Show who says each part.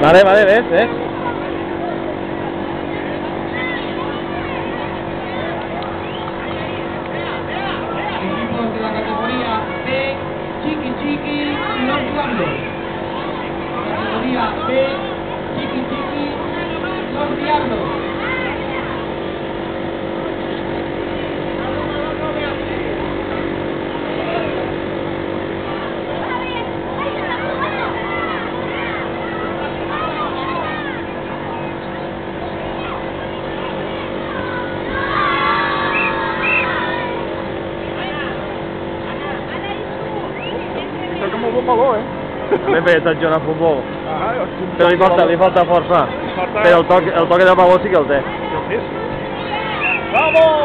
Speaker 1: Vale, vale, ves, ves.
Speaker 2: Equipos de la categoría B, Chiqui Chiqui y Los Diablos. Categoría B, Chiqui Chiqui, Los Diablos.
Speaker 3: Com un bon baló,
Speaker 1: També està jugant a futbol.
Speaker 3: Però
Speaker 1: Però li falta força. Però el toc del baló sí que el té.
Speaker 3: Vamos!